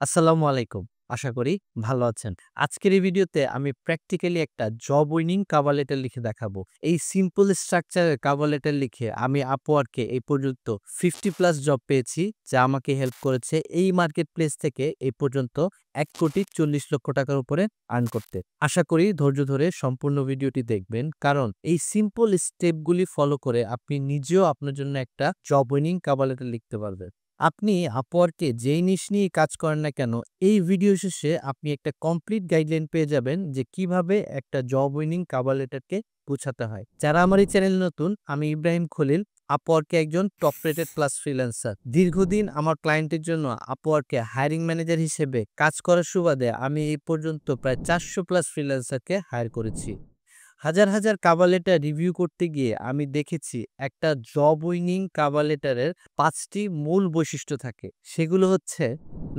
আসসালামু আলাইকুম। আশা করি ভালো আছেন। আজকের এই ভিডিওতে আমি প্র্যাকটিক্যালি একটা জব উইনিং কভার লেটার লিখে দেখাবো। এই সিম্পল স্ট্রাকচারের কভার লেটার লিখে আমি Upwork-এ এই পর্যন্ত 50 প্লাস জব পেয়েছি, যা আমাকে হেল্প করেছে এই মার্কেট প্লেস থেকে এই পর্যন্ত ১,৪০,০০,০০০ টাকার উপরে আর্ন করতে। আশা করি ধৈর্য ধরে সম্পূর্ণ ভিডিওটি দেখবেন, কারণ এই সিম্পল স্টেপগুলি ফলো করে আপনি নিজেও আপনার জন্য একটা জব উইনিং কভার লেটার লিখতে পারবেন। আপনি Upwork-এ যেই নিশ নিয়ে কাজ করেন না কেন, এই ভিডিও শেষে আপনি একটা কমপ্লিট গাইডলাইন পেয়ে যাবেন যে কিভাবে একটা জব উইনিং কভার লেটারকে গুছাতে হয়। যারা আমার এই চ্যানেলে নতুন, আমি ইব্রাহিম খলিল, Upwork-এ একজন টপ রেটেড প্লাস ফ্রিল্যান্সার। দীর্ঘদিন আমার ক্লায়েন্টের জন্য Upwork-এ হায়ারিং ম্যানেজার হিসেবে কাজ করার সুবাদে আমি এই পর্যন্ত প্রায় ৪০০ প্লাস ফ্রিল্যান্সারকে হায়ার করেছি। হাজার হাজার কভার লেটার রিভিউ করতে গিয়ে আমি দেখেছি একটা জব উইনিং কভার লেটারের ৫টি মূল বৈশিষ্ট্য থাকে। সেগুলো হচ্ছে: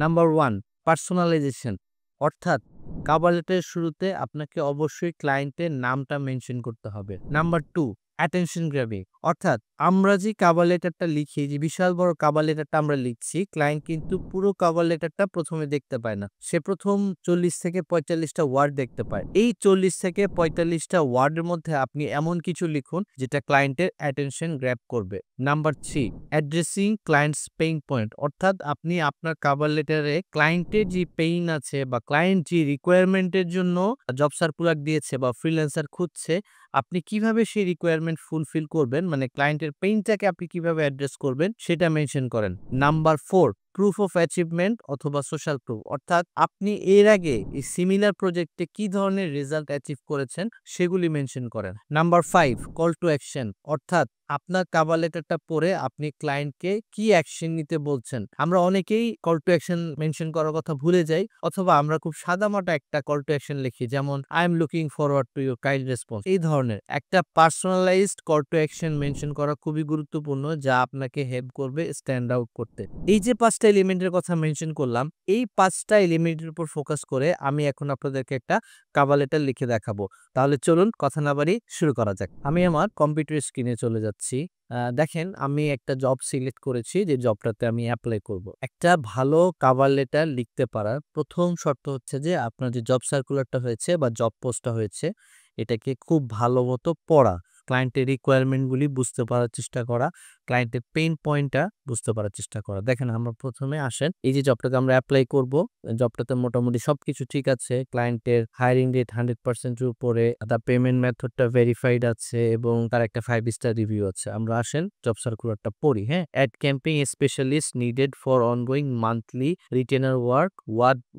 নাম্বার 1, পার্সোনালাইজেশন, অর্থাৎ কভার লেটারের শুরুতে আপনাকে অবশ্যই ক্লায়েন্টের নামটা মেনশন করতে হবে। নাম্বার ২, অ্যাটেনশন গ্র্যাবিং, অর্থাৎ আমরা যে কভার লেটারটা লিখি, যে বিশাল বড় কভার লেটারটা আমরা লিখছি, ক্লায়েন্ট কিন্তু পুরো কভার লেটারটা প্রথমে দেখতে পায় না। সে প্রথম ৪০ থেকে ৪৫টা ওয়ার্ড দেখতে পায়। এই ৪০ থেকে ৪৫টা ওয়ার্ডের মধ্যে আপনি এমন কিছু লিখুন যেটা ক্লায়েন্টের অ্যাটেনশন গ্র্যাব করবে। Number ৩, addressing clients pain point, অর্থাৎ আপনি আপনার কভার লেটারে ক্লায়েন্টের যে পেইন আছে বা ক্লায়েন্ট যে রিকোয়ারমেন্টের জন্য জব সার্কুলার দিয়েছে বা ফ্রিল্যান্সার খুঁজছে, আপনি কিভাবে সেই রিকোয়ারমেন্ট ফুলফিল করবেন, মানে ক্লায়েন্টের পেইনটাকে আপনি কিভাবে অ্যাড্রেস করবেন, সেটা মেনশন করেন। নাম্বার ৪, প্রুফ অফ অ্যাচিভমেন্ট অথবা সোশ্যাল প্রুফ, অর্থাৎ আপনি এর আগে এই সিমিলার প্রজেক্টে কি ধরনের রেজাল্ট অ্যাচিভ করেছেন সেগুলি মেনশন করেন। নাম্বার ৫, কল টু অ্যাকশন, অর্থাৎ আপনার কভার লেটারটা পড়ে আপনি ক্লায়েন্টকে কি অ্যাকশন নিতে বলছেন। আমরা অনেকেই কল টু অ্যাকশন মেনশন করার কথা ভুলে যাই, অথবা আমরা খুব সাদামাটা একটা কল টু অ্যাকশন লিখি, যেমন I am looking forward to your kind response. এই ধরনের একটা personalised call to action mention করা খুবই গুরুত্বপূর্ণ, যা আপনাকে হেল্প করবে স্ট্যান্ড আউট করতে। এই যে ৫টা এলিমেন্টের কথা মেনশন করলাম, এই ৫টা এলিমেন্টের উপর ফোকাস করে আমি এখন আপনাদেরকে একটা কভার লেটার লিখে দেখাবো। তাহলে চলুন কথা না বাড়িয়ে শুরু করা যাক। আমি আমার কম্পিউটার স্ক্রিনে চলে যাচ্ছি। দেখেন, আমি একটা জব সিলেক্ট করেছি যে জবটাতে আমি এপ্লাই করব। একটা ভালো কভার লেটার লিখতে পারার প্রথম শর্ত হচ্ছে যে আপনার যে জব সার্কুলারটা হয়েছে বা জব পোস্টটা হয়েছে, এটাকে খুব ভালো মতো পড়া, ক্লায়েন্টের রিকোয়ারমেন্টগুলি বুঝতে পারার চেষ্টা করা, ক্লায়েন্টের পেইন পয়েন্টটা বুঝতে পারার চেষ্টা করা। দেখেন, আমরা প্রথমে আসেন এই যে জবটাতে আমরা এপ্লাই করব, জবটাতে মোটামুটি সবকিছু ঠিক আছে। ক্লায়েন্টের হায়ারিং রেট 100% এর উপরে, তার পেমেন্ট মেথডটা ভেরিফাইড আছে এবং তার একটা 5 স্টার রিভিউ আছে। আমরা আসেন জব সার্কুলারটা পড়ি। হ্যাঁ, ad campaign specialist needed for ongoing monthly retainer work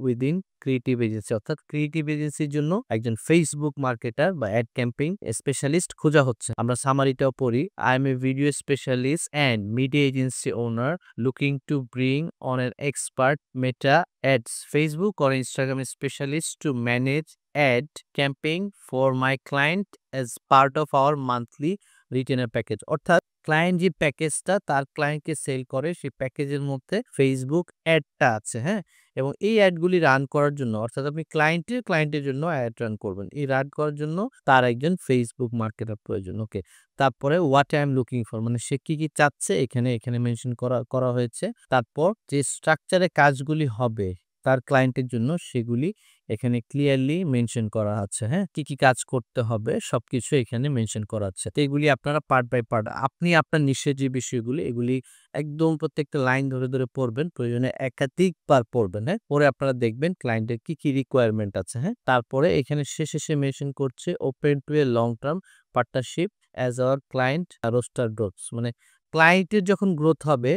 within creative agency, অর্থাৎ ক্রিয়েটিভ এজেন্সির জন্য একজন ফেসবুক মার্কেটার বা অ্যাড ক্যাম্পেইন স্পেশালিস্ট খোঁজা হচ্ছে। আমরা সামারিটাও পড়ি। I M A video specialist and media agency owner looking to bring on an expert meta ads Facebook or Instagram specialist to manage ad campaign for my client as part of our monthly retainer package, অর্থাৎ client যে প্যাকেজটা তার ক্লায়েন্টকে sell করে, সেই প্যাকেজের মধ্যে Facebook অ্যাডটা আছে। হ্যাঁ, এবং এই অ্যাডগুলি রান করার জন্য, অর্থাৎ আপনি ক্লায়েন্টের জন্য অ্যাড রান করবেন, এই রান করার জন্য তার একজন ফেসবুক মার্কেটার প্রয়োজন। ওকে, তারপরে what I am looking for, মানে সে কি চাচ্ছে এখানে মেনশন করা হয়েছে। তারপর যে স্ট্রাকচারে কাজগুলি হবে তার ক্লায়েন্টের জন্য, সেগুলি এখানে ক্লিয়ারলি মেনশন করা আছে। হ্যাঁ, কি কাজ করতে হবে সবকিছু এখানে মেনশন করা আছে। তো এগুলি আপনারা পার্ট বাই পার্ট আপনি আপনার নিশের যে বিষয়গুলি, এগুলি একদম প্রত্যেকটা লাইন ধরে ধরে পড়বেন, প্রয়োজনে একাধিকবার পড়বেন। হ্যাঁ, পরে আপনারা দেখবেন ক্লায়েন্টের কি রিকোয়ারমেন্ট আছে। হ্যাঁ, তারপরে এখানে শেষে মেনশন করছে open to a long term partnership as our client roster growths, মানে ক্লায়েন্টের যখন গ্রোথ হবে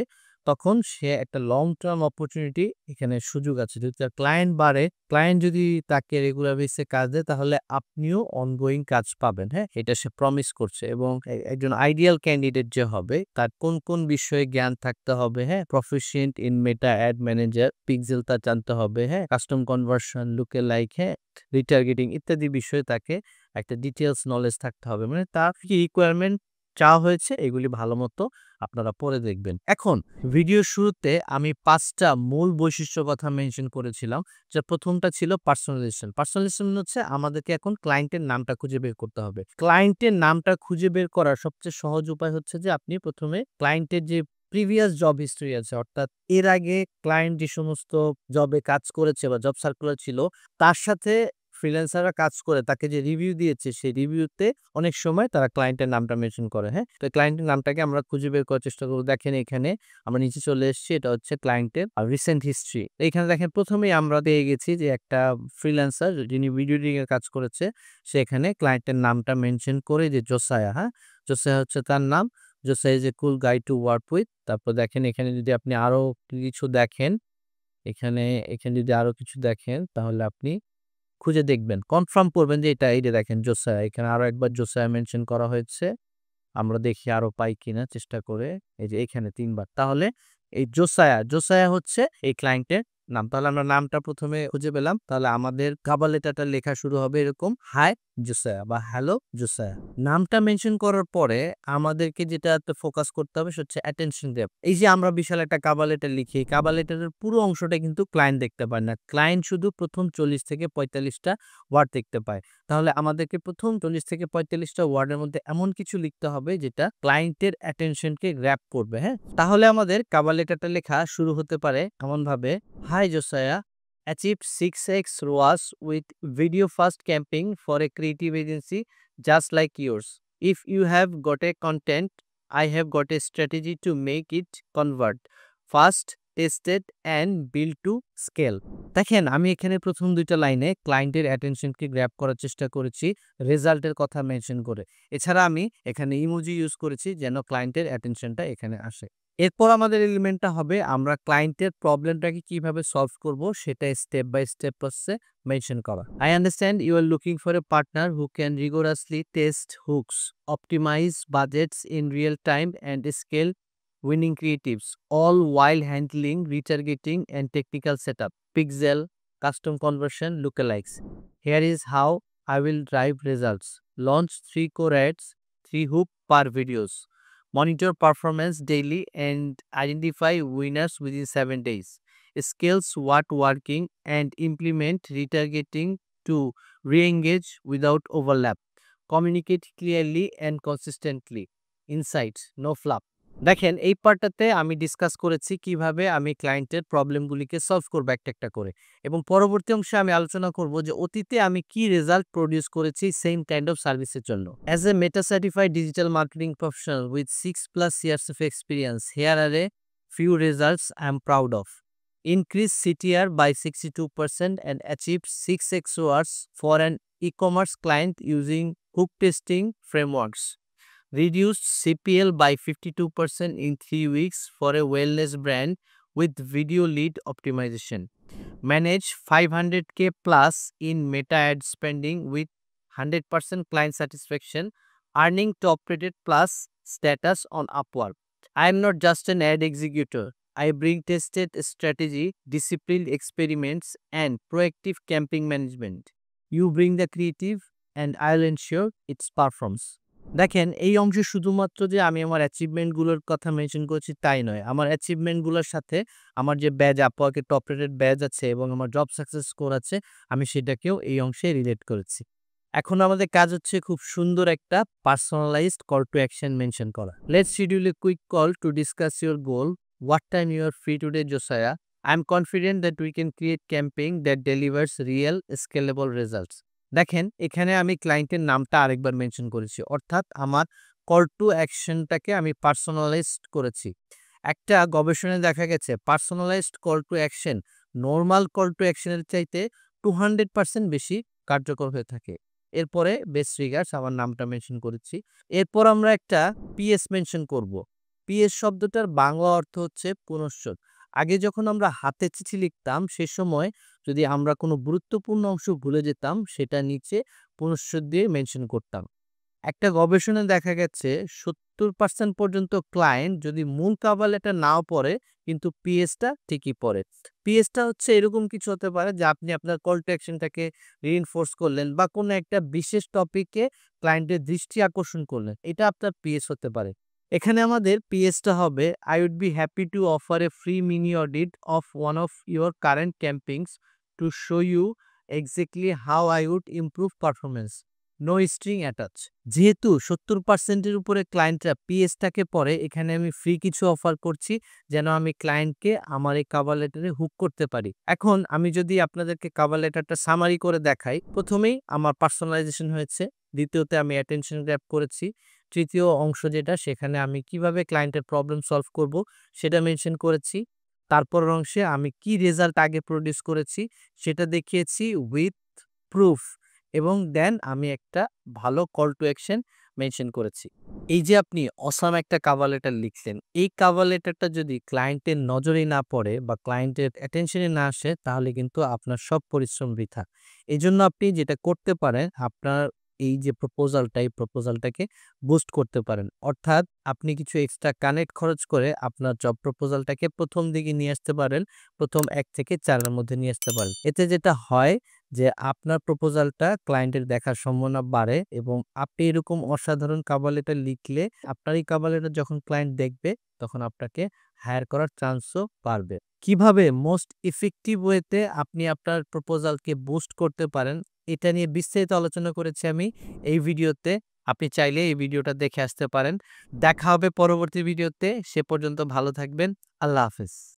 তখন সে একটা লং টার্ম অপরচুনিটি, এখানে সুযোগ আছে। যদি তার ক্লায়েন্ট বাড়ে, ক্লায়েন্ট যদি তাকে রেগুলার বেসিসে কাজ দেয়, তাহলে আপনিও অনগোয়িং কাজ পাবেন। হ্যাঁ, এটা সে প্রমিস করছে। এবং একজন আইডিয়াল ক্যান্ডিডেট যে হবে, তার কোন বিষয়ে জ্ঞান থাকতে হবে। হ্যাঁ, proficient in meta add manager, pixel তা জানতে হবে। হ্যাঁ, কাস্টম কনভার্সন, লুকে লাইক, হ্যাঁ, রিটার্গেটিং ইত্যাদি বিষয়ে তাকে একটা ডিটেলস নলেজ থাকতে হবে। মানে তার কি রিকোয়ারমেন্ট চাওয়া হয়েছে, এগুলি ভালো মতো আপনারা পরে দেখবেন। এখন ভিডিওর শুরুতে আমি ৫টা মূল বৈশিষ্ট্যর কথা মেনশন করেছিলাম। যে প্রথমটা ছিল পার্সোনালাইজেশন। পার্সোনালাইজেশন হচ্ছে আমাদেরকে এখন ক্লায়েন্টের নামটা খুঁজে বের করতে হবে। ক্লায়েন্টের নামটা খুঁজে বের করার সবচেয়ে সহজ উপায় হচ্ছে যে আপনি প্রথমে ক্লায়েন্টের যে প্রিভিয়াস জব হিস্টরি আছে। অর্থাৎ এর আগে ক্লায়েন্ট যে সমস্ত জবে কাজ করেছে বা জব সার্কুলার ছিল, তার সাথে ফ্রিল্যান্সাররা কাজ করে তাকে যে রিভিউ দিয়েছে, সেই রিভিউতে অনেক সময় তারা ক্লায়েন্টের নামটা মেনশন করে, হ্যাঁ? তো ক্লায়েন্টের নামটাকে আমরা খুঁজে বের করার চেষ্টা করব। দেখেন এখানে আমরা নিচে চলে এসেছি। এটা হচ্ছে ক্লায়েন্টের রিসেন্ট হিস্ট্রি। এইখানে দেখেন ১ম এই আমরা পেয়ে গেছি যে একটা ফ্রিল্যান্সার যিনি ভিডিও এডিটিং এর কাজ করেছে, সে এখানে ক্লায়েন্টের নামটা মেনশন করে যে জোসায়া, হ্যাঁ? জোসায়া হচ্ছে তার নাম। Josiah is a cool guy to work with. তারপর দেখেন এখানে যদি আপনি আরো কিছু দেখেন, এখানে এখানে যদি আরো কিছু দেখেন তাহলে আপনি খুঁজে দেখবেন। কনফার্ম করবেন যে এটা এই যে দেখেন জোসায়া। এখানে আরো একবার জোসায়া মেনশন করা হয়েছে। আমরা দেখি আরো পাই কিনা চেষ্টা করে। এই যে এখানে ৩ বার। তাহলে এই জোসায়া হচ্ছে এই ক্লায়েন্টের নাম। তাহলে আমরা নামটা ১ম এ খুঁজে পেলাম। তাহলে আমাদের কভার লেটারটা লেখা শুরু হবে এরকম, হাই জোসায়া বা হ্যালো জোসায়া। নামটা মেনশন করার পরে আমাদেরকে যেটাতে ফোকাস করতে হবে সেটা হচ্ছে অ্যাটেনশন ডেপথ। এই যে আমরা বিশাল একটা কভার লেটার লিখি, কভার লেটারের পুরো অংশটা কিন্তু ক্লায়েন্ট দেখতে পায় না। ক্লায়েন্ট শুধু ১ম ৪০ থেকে ৪৫ টা ওয়ার্ড দেখতে পায়। তাহলে আমাদেরকে ১ম ৪০ থেকে ৪৫ টা ওয়ার্ডের মধ্যে এমন কিছু লিখতে হবে যেটা ক্লায়েন্টের অ্যাটেনশনকে গ্র্যাব করবে, হ্যাঁ? তাহলে আমাদের কভার লেটারটা লেখা শুরু হতে পারে এমনভাবে, high জোসায়া, achieved 6x ROAS with video fast camping for a creative agency just like yours. If you have got a content, I have got a strategy to make it convert fast, tested and build to scale. দেখেন আমি এখানে ১ম ২ টা লাইনে ক্লায়েন্টের অ্যাটেনশনকে grab করার চেষ্টা করেছি রেজাল্টের কথা মেনশন করে। এছাড়া আমি এখানে ইমোজি ইউজ করেছি যেন ক্লায়েন্টের অ্যাটেনশনটা এখানে আসে। এরপর আমাদের এলিমেন্টটা হবে আমরা ক্লায়েন্টের প্রবলেমটাকে কিভাবে সলভ করব সেটা স্টেপ বাই স্টেপ প্রসেসে মেনশন করা। I understand you are looking for a partner who can rigorously test hooks, optimize budgets in real time and scale winning creatives, all while handling retargeting and technical setup, pixel, custom conversion, lookalikes. Here is how I will drive results. Launch 3 core ads, 3 hook per videos. Monitor performance daily and identify winners within 7 days. Scales what working and implement retargeting to re-engage without overlap. Communicate clearly and consistently. Insights, no fluff. দেখেন এই পার্টটাতে আমি discuss করেছি কিভাবে আমি ক্লায়েন্টের প্রবলেমগুলিকে solve করব একটা করে, এবং পরবর্তী অংশে আমি আলোচনা করব যে অতীতে আমি কি রেজাল্ট প্রডিউস করেছি সেম কাইন্ড অফ সার্ভিসের জন্য। As a meta certified digital marketing professional with 6+ years of experience, here are a few results I am proud of. Increase CTR by 62% and achieved 6x ROAS for an e-commerce client using hook testing frameworks. Reduced CPL by 52% in 3 weeks for a wellness brand with video lead optimization. Manage 500K plus in meta ad spending with 100% client satisfaction, earning top rated plus status on Upwork. I am not just an ad executor. I bring tested strategy, disciplined experiments, and proactive campaign management. You bring the creative, and I'll ensure its performs. দেখেন এই অংশে শুধুমাত্র যে আমি আমার অ্যাচিভমেন্টগুলোর কথা mention করেছি তাই নয়। আমার অ্যাচিভমেন্টগুলোর সাথে আমার যে ব্যাজ আপওয়ার্কে টপ রেটেড ব্যাজ আছে এবং আমার জব সাকসেস স্কোর আছে, আমি সেটাকেও এই অংশে রিলেট করেছি। এখন আমাদের কাজ হচ্ছে খুব সুন্দর একটা personalised call to action mention করা। Let's schedule a quick call to discuss your goal. What time you are free today Josiah? I am confident that we can create campaign that delivers real scalable results. দেখেন এখানে আমি ক্লায়েন্টের নামটা আরেকবার mention করেছি, অর্থাৎ আমার কল টু অ্যাকশনটাকে আমি পার্সোনালাইজড করেছি। একটা গবেষণায় দেখা গেছে personalised call to action normal call to অ্যাকশনের চাইতে 200% বেশি কার্যকর হয়ে থাকে। এরপরে বেস্ট রিগার্ডস আমার নামটা মেনশন করেছি। এরপর আমরা একটা পিএস মেনশন করব। পিএস শব্দটার বাংলা অর্থ হচ্ছে পুনশ্চোদ। আগে যখন আমরা হাতে চিঠি লিখতাম সে সময় যদি আমরা কোনো গুরুত্বপূর্ণ অংশ ভুলে যেতাম সেটা নিচে পুনশ্চোদ দিয়ে মেনশন করতাম। একটা গবেষণায় দেখা গেছে 70% পর্যন্ত ক্লায়েন্ট যদি মূল কভার লেটার নাও পড়ে কিন্তু পিএসটা ঠিকই পড়ে। পিএসটা হচ্ছে এরকম কিছু হতে পারে যে আপনি আপনার কল টু অ্যাকশনটাকে রিইনফোর্স করলেন বা কোনো একটা বিশেষ টপিকে ক্লায়েন্টের দৃষ্টি আকর্ষণ করলেন, এটা আপনার পিএস হতে পারে। এখানে আমাদের পিএসটা হবে, I would be happy to offer a free mini audit of one of your current campaigns to show you exactly how I would improve performance. No string attach. যেহেতু 70% এর উপরে ক্লায়েন্টরা পিএসটাকে পড়ে, এখানে আমি ফ্রি কিছু অফার করছি যেন আমি ক্লায়েন্টকে আমার এই কভার লেটারে হুক করতে পারি। এখন আমি যদি আপনাদেরকে কভার লেটারটা সামারি করে দেখাই, প্রথমেই আমার পার্সোনালাইজেশন হয়েছে, দ্বিতীয়তে আমি অ্যাটেনশন গ্র্যাব করেছি, তৃতীয় অংশ যেটা সেখানে আমি কিভাবে ক্লায়েন্টের প্রবলেম সলভ করব সেটা মেনশন করেছি। তারপরের অংশে আমি কি রেজাল্ট আগে প্রডিউস করেছি সেটা দেখিয়েছি উইথ প্রুফ, এবং দেন আমি একটা ভালো কল টু অ্যাকশন মেনশন করেছি। এই যে আপনি অসাম একটা কভার লেটার লিখলেন, এই কভার লেটারটা যদি ক্লায়েন্টের নজরে না পড়ে বা ক্লায়েন্টের অ্যাটেনশনে না আসে তাহলে কিন্তু আপনার সব পরিশ্রম বৃথা। এজন্য আপনি যেটা করতে পারেন, আপনার এই যে প্রপোজালটা, এই প্রপোজালটাকে বুস্ট করতে পারেন। অর্থাৎ আপনি কিছু এক্সট্রা কানেক্ট খরচ করে আপনার জব প্রপোজালটাকে ১ম দিকে নিয়ে আসতে পারেন। ১ম ১ থেকে ৪ এর মধ্যে নিয়ে আসতে পারেন। এতে যেটা হয় যে আপনার প্রপোজালটা ক্লায়েন্টের দেখার সম্ভাবনা বাড়ে, এবং আপনি এরকম অসাধারণ কভার লেটার লিখলে আপনার এই কভার লেটার যখন ক্লায়েন্ট দেখবে তখন আপনাকে হায়ার করার চান্সও বাড়বে। কিভাবে মোস্ট ইফেক্টিভ ওয়েতে আপনি আপনার প্রপোজালকে বুস্ট করতে পারেন এটা নিয়ে বিস্তারিত আলোচনা করেছি আমি এই ভিডিওতে। আপনি চাইলে এই ভিডিওটা দেখে আসতে পারেন। দেখা হবে পরবর্তী ভিডিওতে। সে পর্যন্ত ভালো থাকবেন। আল্লাহ হাফেজ।